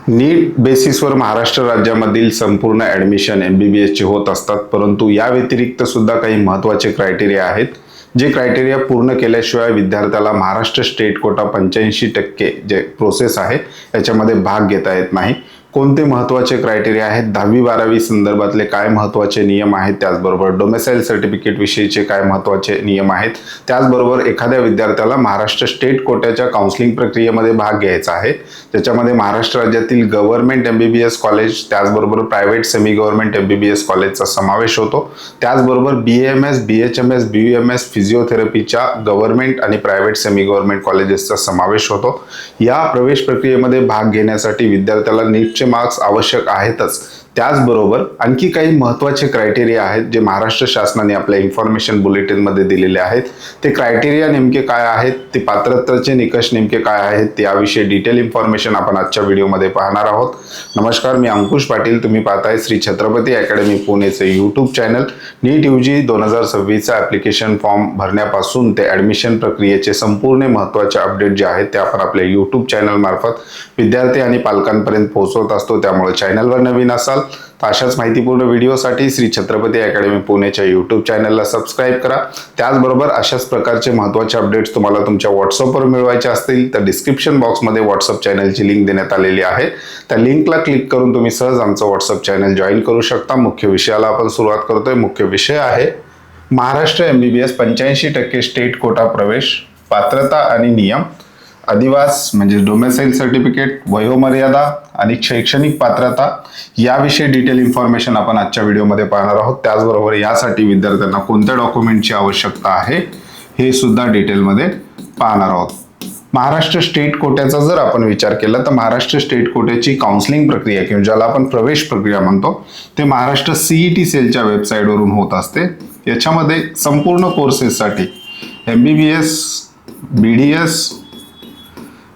नीट बेसिसवर महाराष्ट्र राज्यामधील संपूर्ण ॲडमिशन MBBSचे होत असतात, परंतु या व्यतिरिक्त सुद्धा काही महत्त्वाचे क्रायटेरिया आहेत. जे क्रायटेरिया पूर्ण केल्याशिवाय विद्यार्थ्याला महाराष्ट्र स्टेट कोटा 85% जे प्रोसेस आहे याच्यामध्ये भाग घेता येत नाही. कोणते महत्त्वाचे क्रायटेरिया आहेत, 10वी-12वी संदर्भातले काय महत्त्वाचे नियम आहेत, त्याचबरोबर डोमेसाईल सर्टिफिकेट विषयीचे काय महत्त्वाचे नियम आहेत, त्याचबरोबर एखाद्या विद्यार्थ्याला महाराष्ट्र स्टेट कोट्याच्या काउन्सिलिंग प्रक्रियेमध्ये भाग घ्यायचा आहे, ज्याच्यामध्ये महाराष्ट्र राज्यातील गव्हर्नमेंट MBBS कॉलेज त्याचबरोबर प्रायव्हेट सेमी गव्हर्नमेंट MBBS कॉलेजचा समावेश होतो. त्याचबरोबर BAMS, BHMS, BUMS फिजिओथेरपीच्या गव्हर्नमेंट आणि प्रायव्हेट सेमी गव्हर्नमेंट कॉलेजेसचा समावेश होतो. या प्रवेश प्रक्रियेमध्ये भाग घेण्यासाठी विद्यार्थ्याला नीटचे मार्क्स आवश्यक आहेतच. त्याचबरोबर आणखी काही महत्त्वाचे क्रायटेरिया आहेत जे महाराष्ट्र शासनाने आपल्या इन्फॉर्मेशन बुलेटिनमध्ये दिलेले आहेत. ते क्रायटेरिया नेमके काय आहेत, ते पात्रतेचे निकष नेमके काय आहेत, याविषयी डिटेल इन्फॉर्मेशन आपण आजच्या व्हिडिओमध्ये पाहणार आहोत. नमस्कार, मी अंकुश पाटील. तुम्ही पाहताय श्री छत्रपती अकॅडमी पुणेचे यूट्यूब चॅनल. नीट UG 2026चा ॲप्लिकेशन फॉर्म भरण्यापासून ते ॲडमिशन प्रक्रियेचे संपूर्ण महत्त्वाचे अपडेट जे आहेत ते आपण आपल्या यूट्यूब चॅनल मार्फत विद्यार्थी आणि पालकांपर्यंत पोहोचवत असतो. त्यामुळे चॅनलवर नवीन असाल तर अशाच माहितीपूर्ण व्हिडिओसाठी श्री छत्रपती अकॅडमी पुणेच्या यूट्यूब चॅनलला सबस्क्राईब करा. त्याचबरोबर अशाच प्रकारचे महत्त्वाचे अपडेट्स तुम्हाला तुमच्या व्हॉट्सअपवर मिळवायचे असतील तर डिस्क्रिप्शन बॉक्समध्ये व्हॉट्सअप चॅनलची लिंक देण्यात आलेली आहे. त्या लिंकला क्लिक करून तुम्ही सहज आमचं व्हॉट्सअप चॅनल जॉईन करू शकता. मुख्य विषयाला आपण सुरुवात करतोय. मुख्य विषय आहे महाराष्ट्र MBBS 85% स्टेट कोटा प्रवेश, पात्रता आणि नियम, अधिवास म्हणजे डोमेसाईल सर्टिफिकेट, वयोमर्यादा आणि शैक्षणिक पात्रता याविषयी डिटेल इन्फॉर्मेशन आपण आजच्या व्हिडिओमध्ये पाहणार आहोत. त्याचबरोबर यासाठी विद्यार्थ्यांना कोणत्या डॉक्युमेंटची आवश्यकता आहे हे सुद्धा डिटेलमध्ये पाहणार आहोत. महाराष्ट्र स्टेट कोट्याचा जर आपण विचार केला तर महाराष्ट्र स्टेट कोट्याची काउन्सिलिंग प्रक्रिया किंवा ज्याला आपण प्रवेश प्रक्रिया म्हणतो ते महाराष्ट्र CET सेलच्या वेबसाईटवरून होत असते. याच्यामध्ये संपूर्ण कोर्सेससाठी MBBS, BDS,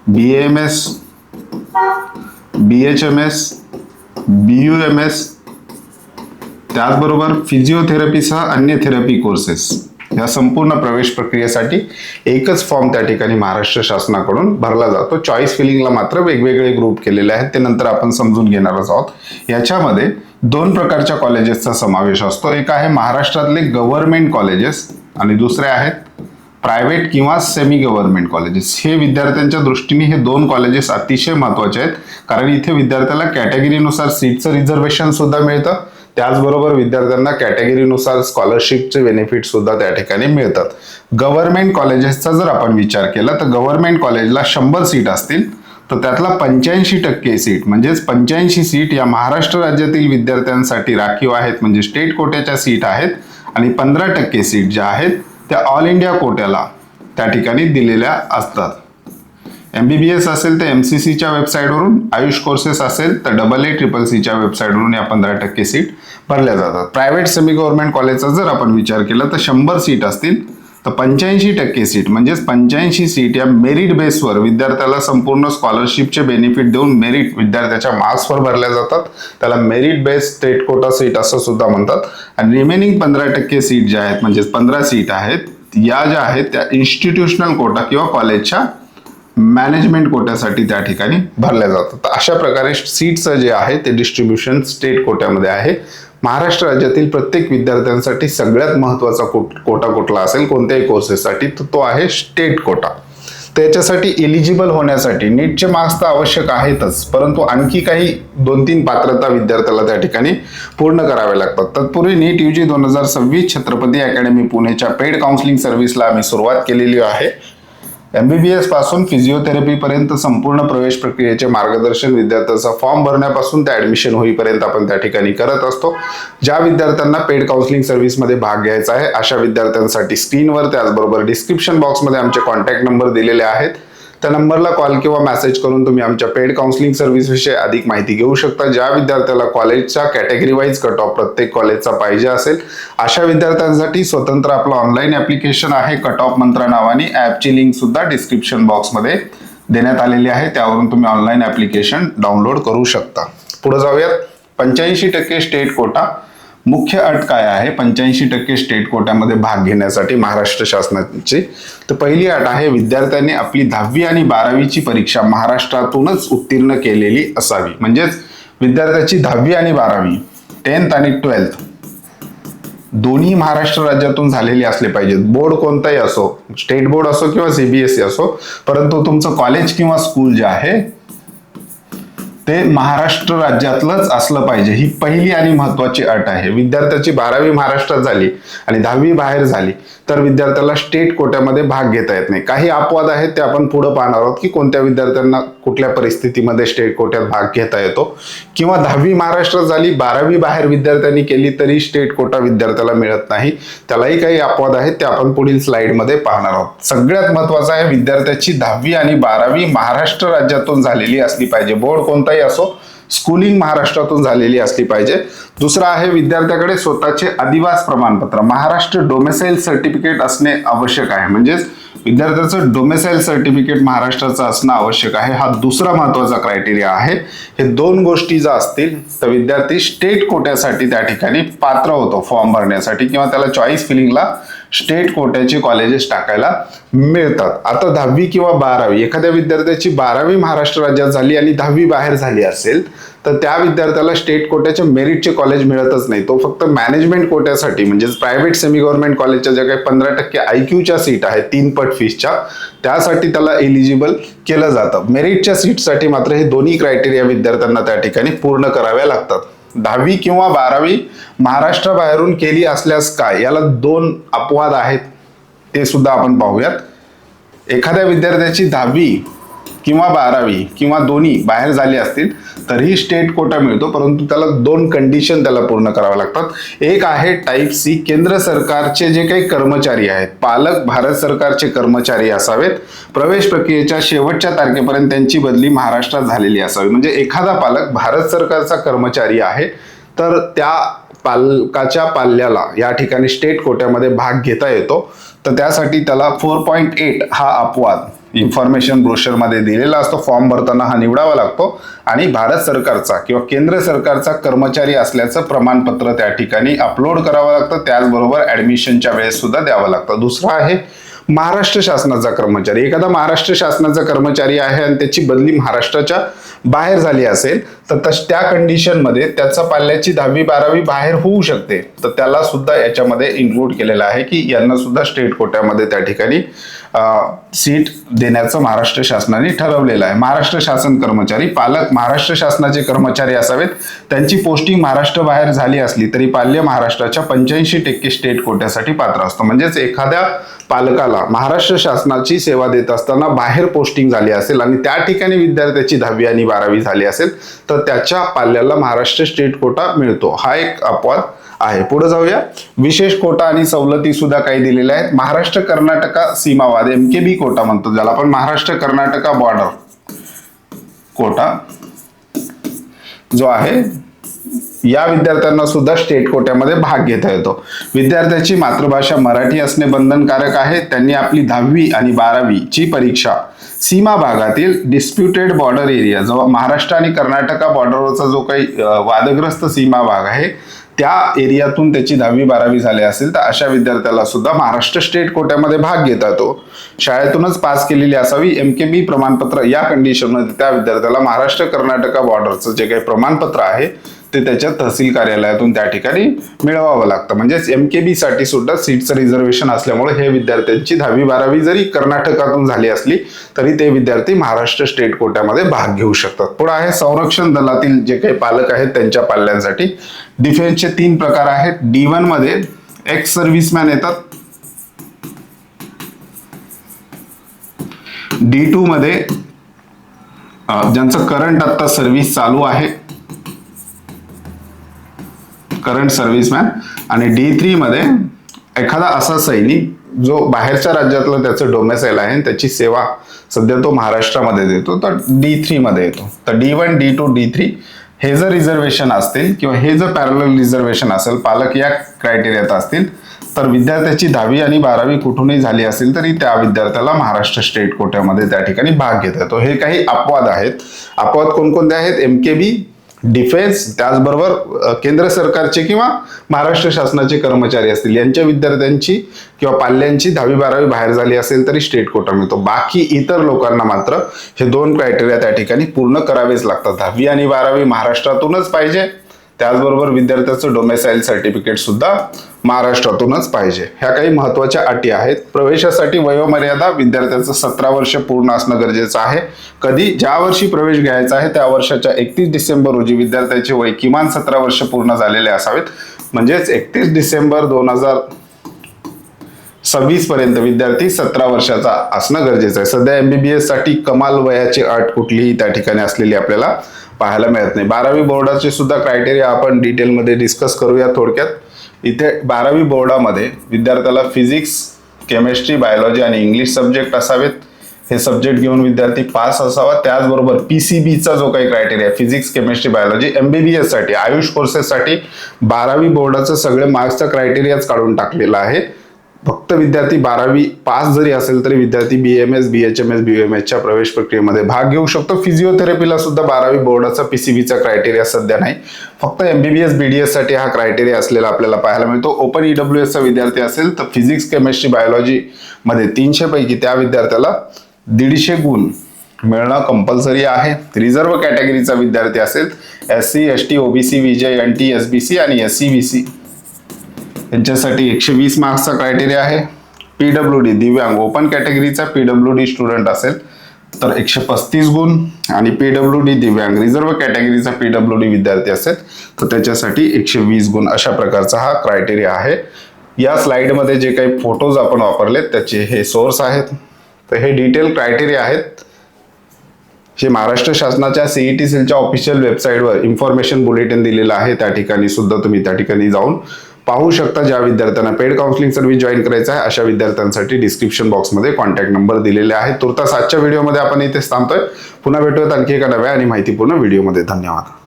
BAMS, BHMS, BUMS त्याचबरोबर फिजिओथेरपीसह अन्य थेरपी कोर्सेस या संपूर्ण प्रवेश प्रक्रियेसाठी एकच फॉर्म त्या ठिकाणी महाराष्ट्र शासनाकडून भरला जातो. चॉईस फिलिंगला मात्र वेगवेगळे ग्रुप केलेले आहेत, ते नंतर आपण समजून घेणारच आहोत. याच्यामध्ये दोन प्रकारच्या कॉलेजेसचा समावेश असतो. एक आहे महाराष्ट्रातले गव्हर्नमेंट कॉलेजेस आणि दुसरे आहेत प्रायव्हेट किंवा सेमी गव्हर्नमेंट कॉलेजेस. हे विद्यार्थ्यांच्या दृष्टीने हे दोन कॉलेजेस अतिशय महत्त्वाचे आहेत, कारण इथे विद्यार्थ्याला कॅटेगरीनुसार सीटचं रिझर्वेशन सुद्धा मिळतं. त्याचबरोबर विद्यार्थ्यांना कॅटेगरीनुसार स्कॉलरशिपचे बेनिफिट सुद्धा त्या ठिकाणी मिळतात. गव्हर्नमेंट कॉलेजेसचा जर आपण विचार केला तर गव्हर्नमेंट कॉलेजला 100 सीट असतील तर त्यातला 85% सीट म्हणजेच 85 सीट या महाराष्ट्र राज्यातील विद्यार्थ्यांसाठी राखीव आहेत, म्हणजे स्टेट कोट्याच्या सीट आहेत. आणि 15% सीट ज्या आहेत त्या ऑल इंडिया कोट्याला त्या ठिकाणी दिलेल्या असतात. MBBS असेल तर MCCच्या वेबसाईटवरून, आयुष कोर्सेस असेल तर AACCCच्या वेबसाईटवरून या 15% सीट भरल्या जातात. प्रायव्हेट सेमी गव्हर्नमेंट कॉलेजचा जर आपण विचार केला तर 100 सीट असतील तर 85% सीट म्हणजेच 85 सीट या मेरिट बेसवर विद्यार्थ्याला संपूर्ण स्कॉलरशिपचे बेनिफिट देऊन मेरिट विद्यार्थ्याच्या मार्क्सवर भरल्या जातात. त्याला merit base state quota seat असं सुद्धा म्हणतात. आणि रिमेनिंग 15% सीट ज्या आहेत म्हणजेच 15 सीट आहेत या ज्या आहेत त्या इन्स्टिट्यूशनल कोटा किंवा कॉलेजच्या मॅनेजमेंट कोट्यासाठी त्या ठिकाणी भरल्या जातात. तर अशा प्रकारे सीटचं जे आहे ते डिस्ट्रीब्युशन स्टेट कोट्यामध्ये आहे. महाराष्ट्र राज्यातील प्रत्येक विद्यार्थ्यांसाठी सगळ्यात महत्त्वाचा कोटा कुठला असेल कोणत्याही कोर्सेससाठी तर तो आहे स्टेट कोटा. त्याच्यासाठी एलिजिबल होण्यासाठी नीटचे मार्क्स तर आवश्यक आहेतच, परंतु आणखी काही 2-3 पात्रता विद्यार्थ्याला त्या ठिकाणी पूर्ण कराव्या लागतात. तत्पूर्वी नीट UG 2026 छत्रपती अकॅडमी पुणेच्या पेड काउन्सिलिंग सर्व्हिसला आम्ही सुरुवात केलेली आहे. MBBS पासून फिजिओथेरपी पर्यंत संपूर्ण प्रवेश प्रक्रियेचे मार्गदर्शन विद्यार्थ्यांचा फॉर्म भरण्यापासून ते ॲडमिशन होईपर्यंत आपण त्या ठिकाणी करत असतो. ज्या विद्यार्थ्यांना पेड काउन्सिलिंग सर्व्हिसमध्ये भाग घ्यायचा आहे अशा विद्यार्थ्यांसाठी स्क्रीनवर त्याचबरोबर डिस्क्रिप्शन बॉक्समध्ये आमचे कॉन्टॅक्ट नंबर दिलेले आहेत. त्या नंबरला कॉल किंवा मेसेज करून तुम्ही आमच्या पेड काउन्सिलिंग सर्व्हिसविषयी अधिक माहिती घेऊ शकता. ज्या विद्यार्थ्याला कॉलेजच्या कॅटेगरी वाईज कट ऑफ प्रत्येक कॉलेजचा पाहिजे असेल अशा विद्यार्थ्यांसाठी स्वतंत्र आपलं ऑनलाईन ॲप्लिकेशन आहे कट ऑफ मंत्र नावाने. ॲपची लिंक सुद्धा डिस्क्रिप्शन बॉक्समध्ये देण्यात आलेली आहे, त्यावरून तुम्ही ऑनलाईन ॲप्लिकेशन डाउनलोड करू शकता. पुढे जाऊयात. 85% स्टेट कोटा मुख्य अट काय आहे 85% स्टेट कोट्यामध्ये भाग घेण्यासाठी महाराष्ट्र शासनाची? तर पहिली अट आहे विद्यार्थ्यांनी आपली 10वी आणि 12वीची परीक्षा महाराष्ट्रातूनच उत्तीर्ण केलेली असावी. म्हणजेच विद्यार्थ्याची 10वी आणि 12वी 10th आणि 12th दोन्ही महाराष्ट्र राज्यातून झालेली असले पाहिजेत. बोर्ड कोणताही असो, स्टेट बोर्ड असो किंवा सीबीएसई असो, परंतु तुमचं कॉलेज किंवा स्कूल जे आहे ते महाराष्ट्र राज्यातलंच असलं पाहिजे. ही पहिली आणि महत्वाची अट आहे. विद्यार्थ्याची 12वी महाराष्ट्रात झाली आणि 10वी बाहेर झाली तर विद्यार्थ्याला स्टेट कोट्यामध्ये भाग घेता येत नाही. काही अपवाद आहेत ते आपण पुढे पाहणार आहोत की कोणत्या विद्यार्थ्यांना कुठल्या परिस्थितीमध्ये स्टेट कोट्यात भाग घेता येतो, किंवा 10वी महाराष्ट्रात झाली 12वी बाहेर विद्यार्थ्यांनी केली तरी स्टेट कोटा विद्यार्थ्याला मिळत नाही. त्यालाही काही अपवाद आहेत ते आपण पुढील स्लाइडमध्ये पाहणार आहोत. सगळ्यात महत्वाचं आहे विद्यार्थ्याची 10वी आणि 12वी महाराष्ट्र राज्यातून झालेली असली पाहिजे. बोर्ड कोणताही असो, स्कूलिंग महाराष्ट्रातून झालेली असली पाहिजे. दुसरा आहे विद्यार्थ्याकडे स्वतःचे अधिवास प्रमाणपत्र महाराष्ट्र डोमेसाईल सर्टिफिकेट असणे आवश्यक आहे. म्हणजेच विद्यार्थ्याचं डोमेसाईल सर्टिफिकेट महाराष्ट्राचं असणं आवश्यक आहे. हा दुसरा महत्वाचा क्रायटेरिया आहे. हे दोन गोष्टी जर असतील तर विद्यार्थी स्टेट कोट्यासाठी त्या ठिकाणी पात्र होतो फॉर्म भरण्यासाठी, किंवा त्याला चॉईस फिलिंगला स्टेट कोट्याचे कॉलेजेस टाकायला मिळतात. आता 10वी किंवा 12वी एखाद्या विद्यार्थ्याची 12वी महाराष्ट्र राज्यात झाली आणि 10वी बाहेर झाली असेल तर त्या विद्यार्थ्याला स्टेट कोट्याचे मेरिटचे कॉलेज मिळतच नाही. तो फक्त मॅनेजमेंट कोट्यासाठी म्हणजेच प्रायव्हेट सेमी गव्हर्नमेंट कॉलेजच्या ज्या काही 15% IQच्या सीट आहेत 3 पट फीसच्या, त्यासाठी त्याला एलिजिबल केलं जातं. मेरिटच्या सीटसाठी मात्र हे दोन्ही क्रायटेरिया विद्यार्थ्यांना त्या ठिकाणी पूर्ण कराव्या लागतात. 10वी किंवा 12वी महाराष्ट्राबाहेरून केली असल्यास काय, याला 2 अपवाद आहेत ते सुद्धा आपण पाहूयात. एखाद्या विद्यार्थ्याची 10वी किंवा 12वी किंवा दोन्ही बाहेर झाली असतील तरीही स्टेट कोटा मिळतो, परंतु त्याला 2 कंडिशन त्याला पूर्ण कराव्या लागतात. एक आहे टाईप सी, केंद्र सरकारचे जे काही कर्मचारी आहेत, पालक भारत सरकारचे कर्मचारी असावेत, प्रवेश प्रक्रियेच्या शेवटच्या तारखेपर्यंत त्यांची बदली महाराष्ट्रात झालेली असावी. म्हणजे एखादा पालक भारत सरकारचा कर्मचारी आहे तर त्या पालकाच्या पाल्याला या ठिकाणी स्टेट कोट्यामध्ये भाग घेता येतो. तर त्यासाठी त्याला 4.8 हा अपवाद इन्फॉर्मेशन ब्रोशर मध्ये दिलेला असतो. फॉर्म भरताना हा निवडावा लागतो आणि भारत सरकारचा किंवा केंद्र सरकारचा कर्मचारी असल्याचं प्रमाणपत्र त्या ठिकाणी अपलोड करावं लागतं. त्याचबरोबर ऍडमिशनच्या वेळेस सुद्धा द्यावं लागतं. दुसरा आहे महाराष्ट्र शासनाचा कर्मचारी. एखादा महाराष्ट्र शासनाचा कर्मचारी आहे आणि त्याची बदली महाराष्ट्राच्या बाहेर झाली असेल तर त्या कंडिशन मध्ये त्याचा पाल्याची 10वी 12वी बाहेर होऊ शकते. तर त्याला सुद्धा याच्यामध्ये इन्क्लूड केलेलं आहे की यांना सुद्धा स्टेट कोट्यामध्ये त्या ठिकाणी सीट देण्याचं महाराष्ट्र शासनाने ठरवलेलं आहे. महाराष्ट्र शासन कर्मचारी पालक महाराष्ट्र शासनाचे कर्मचारी असावेत. त्यांची पोस्टिंग महाराष्ट्र बाहेर झाली असली तरी पाल्य महाराष्ट्राच्या 85% स्टेट कोट्यासाठी पात्र असतो. म्हणजेच एखाद्या पालकाला महाराष्ट्र शासनाची सेवा देत असताना बाहेर पोस्टिंग झाली असेल आणि त्या ठिकाणी विद्यार्थ्याची 10वी आणि 12वी झाली असेल तर त्याच्या पाल्याला महाराष्ट्र स्टेट कोटा मिळतो. हा एक अपवाद आहे. पुढे जाऊया. विशेष कोटा आणि सवलती सुद्धा काही दिलेल्या आहेत. महाराष्ट्र कर्नाटका सीमावाद MKB कोटा म्हणतो ज्याला आपण, महाराष्ट्र कर्नाटका बॉर्डर कोटा जो आहे या विद्यार्थ्यांना सुद्धा स्टेट कोट्यामध्ये भाग घेता येतो. विद्यार्थ्याची मातृभाषा मराठी असणे बंधनकारक आहे. त्यांनी आपली 10वी आणि 12वी ची परीक्षा सीमा भागातील डिस्प्युटेड बॉर्डर एरिया, जो महाराष्ट्र आणि कर्नाटका बॉर्डरवरचा जो काही वादग्रस्त सीमा भाग आहे त्या एरियातून त्याची 10वी 12वी झाली असेल तर अशा विद्यार्थ्याला सुद्धा महाराष्ट्र स्टेट कोट्यामध्ये भाग घेता येतो. शाळेतूनच पास केलेली असावी. MKB प्रमाणपत्र या कंडिशनमध्ये त्या विद्यार्थ्याला महाराष्ट्र कर्नाटका बॉर्डरचं जे काही प्रमाणपत्र आहे ते त्याच्या तहसील कार्यालयातून त्या ठिकाणी मिळवावं लागतं. म्हणजेच MKB साठी सुद्धा सीटचं रिझर्वेशन असल्यामुळे हे विद्यार्थ्यांची 10वी 12वी जरी कर्नाटकातून झाली असली तरी ते विद्यार्थी महाराष्ट्र स्टेट कोट्यामध्ये भाग घेऊ शकतात. पुढे आहे संरक्षण दलातील जे काही पालक आहेत त्यांच्या पाल्यांसाठी. डिफेन्सचे 3 प्रकार आहेत. D1 मध्ये एक्स सर्व्हिसमॅन येतात. D2 मध्ये ज्यांचं करंट आता सर्व्हिस चालू आहे, करंट सर्व्हिसमॅन, आणि D3 मध्ये एखादा असा सैनिक जो बाहेरच्या राज्यातलं त्याचं डोमेसाईल आहे आणि त्याची सेवा सध्या तो महाराष्ट्रामध्ये देतो तर D3 मध्ये येतो. तर D1 D2 D3 हे जर रिझर्वेशन असतील किंवा हे जर पॅरलल रिझर्वेशन असेल, पालक या क्रायटेरियात असतील तर विद्यार्थ्याची 10वी आणि 12वी कुठूनही झाली असेल तरी त्या विद्यार्थ्याला महाराष्ट्र स्टेट कोट्यामध्ये त्या ठिकाणी भाग घेता येतो. हे काही अपवाद आहेत. अपवाद कोणकोणते आहेत? MKB डिफेन्स, त्याचबरोबर केंद्र सरकारचे किंवा महाराष्ट्र शासनाचे कर्मचारी असतील यांच्या विद्यार्थ्यांची किंवा पाल्यांची 10वी-12वी बाहेर झाली असेल तरी स्टेट कोटा मिळतो. बाकी इतर लोकांना मात्र हे 2 क्रायटेरिया त्या ठिकाणी पूर्ण करावेच लागतात. 10वी आणि 12वी महाराष्ट्रातूनच पाहिजे, त्याचबरोबर विद्यार्थ्याचं डोमेसाईल सर्टिफिकेट सुद्धा महाराष्ट्रातूनच पाहिजे. ह्या काही महत्त्वाच्या अटी आहेत. प्रवेशासाठी वयोमर्यादा विद्यार्थ्याचं 17 वर्ष पूर्ण असणं गरजेचं आहे. कधी? ज्या वर्षी प्रवेश घ्यायचा आहे त्या वर्षाच्या 31 डिसेंबर रोजी विद्यार्थ्याचे वय किमान 17 वर्ष पूर्ण झालेले असावेत. म्हणजेच 31 डिसेंबर 2026 पर्यंत विद्यार्थी 17 वर्षाचा असणं गरजेचं आहे. सध्या MBBS साठी कमाल वयाची अट कुठलीही त्या ठिकाणी असलेली आपल्याला पाहायला मिळत नाही. 12वी बोर्डाचे सुद्धा क्रायटेरिया आपण डिटेलमध्ये डिस्कस करूया थोडक्यात. इथे 12वी बोर्डामध्ये विद्यार्थ्याला फिजिक्स, केमिस्ट्री, बायोलॉजी आणि इंग्लिश सब्जेक्ट असावेत. हे सब्जेक्ट घेऊन विद्यार्थी पास असावा. त्याचबरोबर PCBचा जो काही criteria, physics, chemistry, biology, MBBS साठी, आयुष कोर्सेससाठी 12वी बोर्डाचं सगळे मार्क्सचा क्रायटेरियाच काढून टाकलेला आहे. फक्त विद्यार्थी 12वी पास जरी असेल तरी विद्यार्थी BMS, BHMS, BUMS प्रवेश प्रक्रियेमध्ये भाग घेऊ शकतो. फिजिओथेरपीला सुद्धा 12वी बोर्डाचा PCBचा क्रायटेरिया सध्या नाही. फक्त MBBS, BDS साठी हा क्रायटेरिया असलेला आपल्याला पाहायला मिळतो. ओपन EWS चा विद्यार्थी असेल तर फिजिक्स, केमिस्ट्री, बायोलॉजी मध्ये 300 पैकी त्या विद्यार्थ्याला 150 गुण मिळणं कंपल्सरी आहे. रिझर्व्ह कॅटेगरीचा विद्यार्थी असेल, SC, ST, OBC, VJ, NT, SBC आणि SC, BC यांच्यासाठी 120 मार्क्सचा क्रायटेरिया आहे. PWD दिव्यांग ओपन कॅटेगरीचा PWD स्टुडंट असेल तर 135 गुण आणि PWD दिव्यांग रिझर्व्ह कॅटेगरीचा PWD विद्यार्थी असेल तर त्याच्यासाठी 120 गुण. अशा प्रकारचा हा क्रायटेरिया आहे. या स्लाइडमध्ये जे काही फोटोज आपण वापरलेत त्याचे हे सोर्स आहेत. तर हे डिटेल क्रायटेरिया आहेत. हे महाराष्ट्र शासनाच्या CET सेलच्या ऑफिशियल वेबसाईटवर इन्फॉर्मेशन बुलेटिन दिलेलं आहे. त्या ठिकाणी सुद्धा तुम्ही त्या ठिकाणी जाऊन पाहू शकता. ज्या विद्यार्थ्यांना पेड काउन्सिलिंग सर्व्हिस जॉईन करायचं आहे अशा विद्यार्थ्यांसाठी डिस्क्रिप्शन बॉक्समध्ये कॉन्टॅक्ट नंबर दिलेले आहे. तुर्तास आजच्या व्हिडिओमध्ये आपण इथे थांबतोय. पुन्हा भेटूयात आणखी एका नव्या आणि माहितीपूर्ण व्हिडिओमध्ये. धन्यवाद.